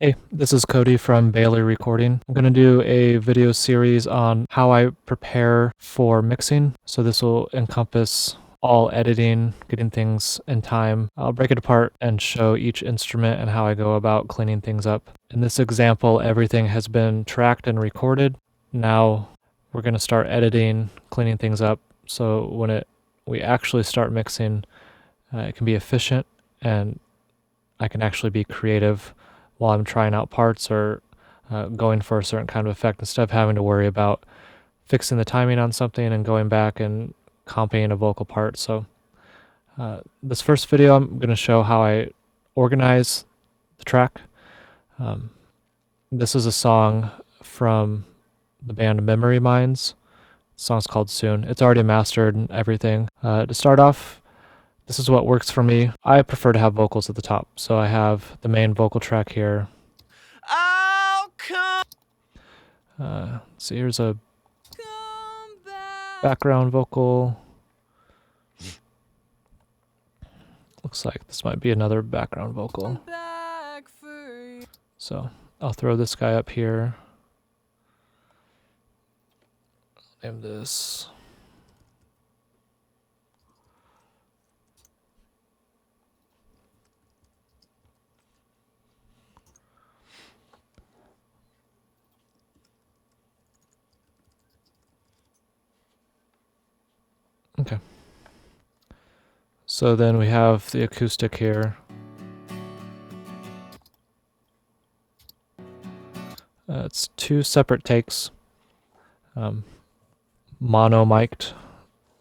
Hey, this is Cody from Bailey Recording. I'm going to do a video series on how I prepare for mixing. So this will encompass all editing, getting things in time. I'll break it apart and show each instrument and how I go about cleaning things up. In this example, everything has been tracked and recorded. Now we're going to start editing, cleaning things up. So when we actually start mixing, it can be efficient and I can actually be creative while I'm trying out parts or going for a certain kind of effect instead of having to worry about fixing the timing on something and going back and comping a vocal part. So this first video, I'm going to show how I organize the track. This is a song from the band Memory Minds. The song's called Soon. It's already mastered and everything. To start off, this is what works for me. I prefer to have vocals at the top. So I have the main vocal track here. So here's a background vocal. Looks like this might be another background vocal. So I'll throw this guy up here. Name this. Okay. So then we have the acoustic here. It's two separate takes, mono mic'd,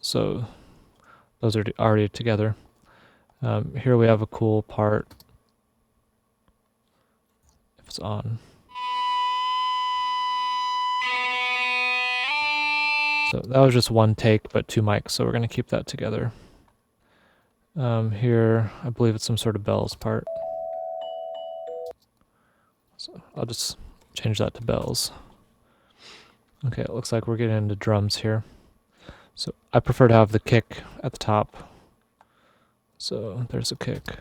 so those are already together. Here we have a cool part, if it's on. So that was just one take, but two mics, so we're going to keep that together. Here, I believe it's some sort of bells part. So I'll just change that to bells. Okay, it looks like we're getting into drums here. So I prefer to have the kick at the top. So there's a kick.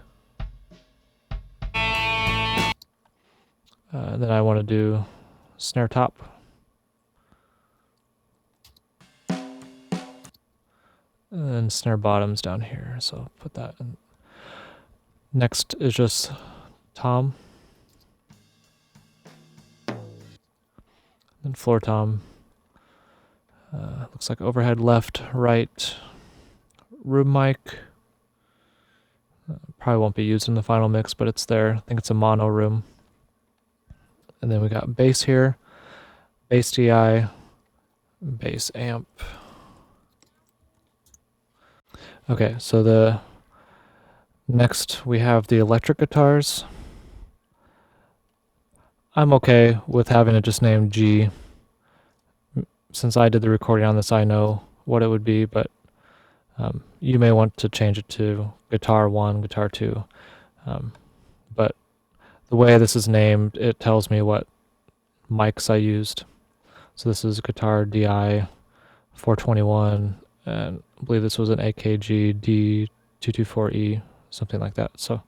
And then I want to do snare top. And then snare bottoms down here. So I'll put that in. Next is just tom. Then floor tom. Looks like overhead left, right, room mic. Probably won't be used in the final mix, but it's there. I think it's a mono room. And then we got bass here, bass DI, bass amp. Okay, so the next we have the electric guitars. I'm okay with having it just named G. Since I did the recording on this, I know what it would be, but you may want to change it to guitar 1, guitar 2. But the way this is named, it tells me what mics I used. So this is guitar DI 421, and I believe this was an AKG D224E, something like that. So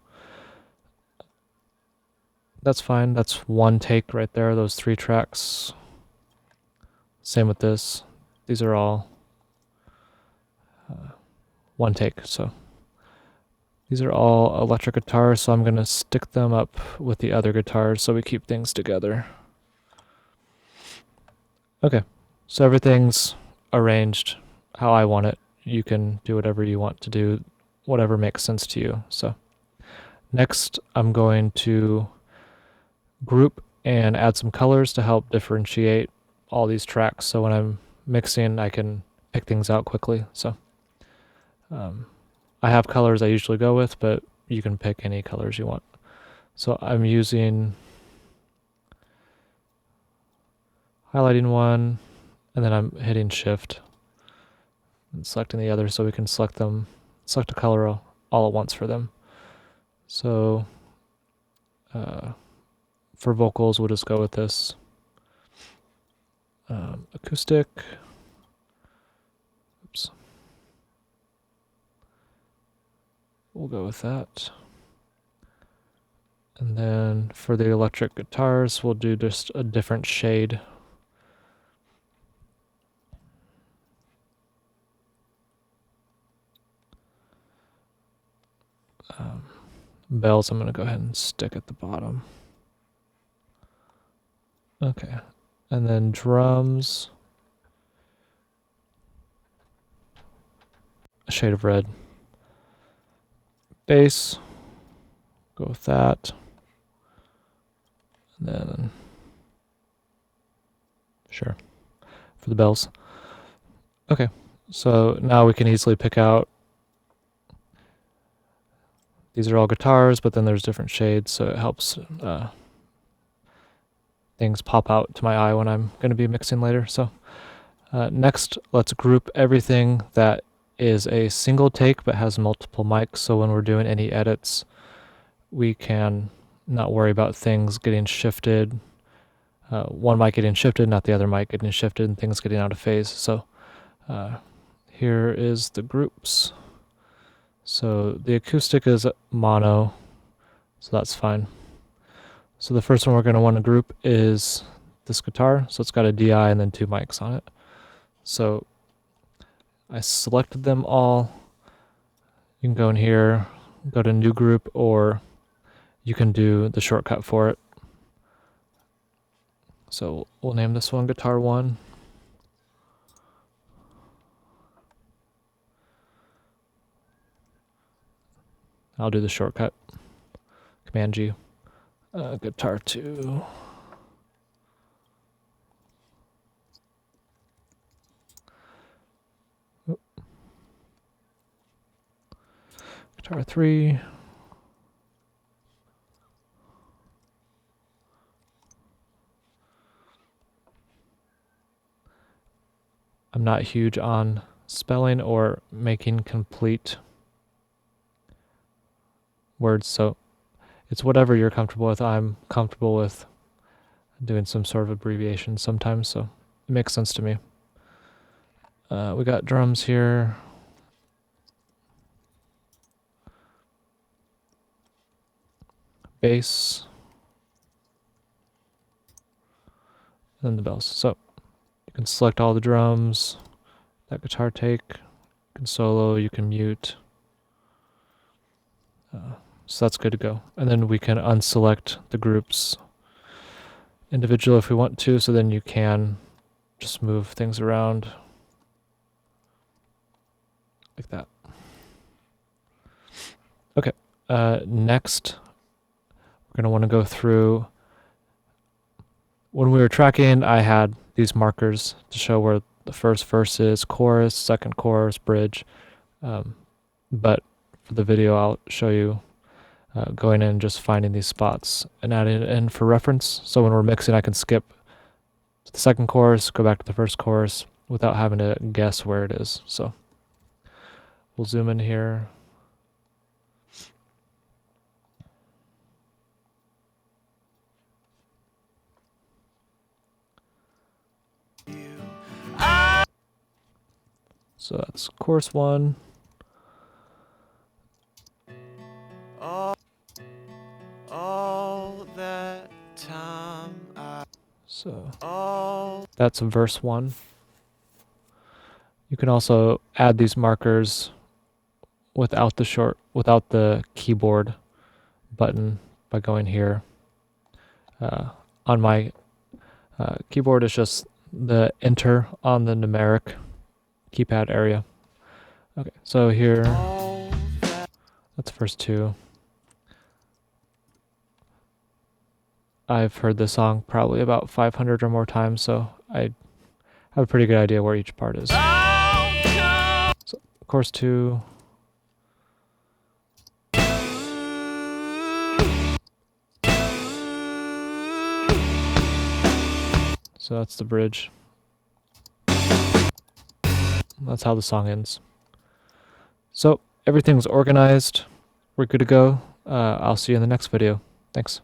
that's fine. That's one take right there, those 3 tracks. Same with this. These are all one take. So these are all electric guitars, so I'm going to stick them up with the other guitars so we keep things together. Okay, so everything's arranged how I want it. You can do whatever you want to do, whatever makes sense to you. So next, I'm going to group and add some colors to help differentiate all these tracks. So when I'm mixing, I can pick things out quickly. So I have colors I usually go with, but you can pick any colors you want. So I'm using highlighting one, and then I'm hitting shift and selecting the other so we can select a color all at once for them. So for vocals, we'll just go with this. Acoustic. Oops. We'll go with that. And then for the electric guitars, we'll do just a different shade. Bells, I'm going to go ahead and stick at the bottom. Okay. And then drums, a shade of red. Bass, go with that. And then, sure, for the bells. Okay, so now we can easily pick out, these are all guitars, but then there's different shades, so it helps things pop out to my eye when I'm going to be mixing later. So next, let's group everything that is a single take but has multiple mics, so when we're doing any edits, we can not worry about things getting shifted, one mic getting shifted, not the other mic getting shifted, and things getting out of phase. So here is the groups. So the acoustic is mono, so that's fine. So the first one we're going to want to group is this guitar. So it's got a DI and then 2 mics on it. So I selected them all. You can go in here, go to new group, or you can do the shortcut for it. So we'll name this one Guitar 1. I'll do the shortcut. Command G. Guitar 2. Guitar 3. I'm not huge on spelling or making complete words, so it's whatever you're comfortable with. I'm comfortable with doing some sort of abbreviation sometimes, so it makes sense to me. We got drums here. Bass. And then the bells. So you can select all the drums, that guitar take, you can solo, you can mute. So that's good to go. And then we can unselect the groups individually if we want to, so then you can just move things around like that. Okay, next we're going to want to go through. When we were tracking, I had these markers to show where the first verse is, chorus, second chorus, bridge. But for the video, I'll show you going in and just finding these spots and adding it in for reference. So when we're mixing, I can skip to the second chorus, go back to the first chorus without having to guess where it is. So we'll zoom in here. So that's chorus 1. All that time So that's verse 1. You can also add these markers without the keyboard button by going here. On my keyboard, it's just the enter on the numeric keypad area. Okay, so here, that's verse 2. I've heard this song probably about 500 or more times, so I have a pretty good idea where each part is. So, chorus 2. So that's the bridge. That's how the song ends. So everything's organized. We're good to go. I'll see you in the next video. Thanks.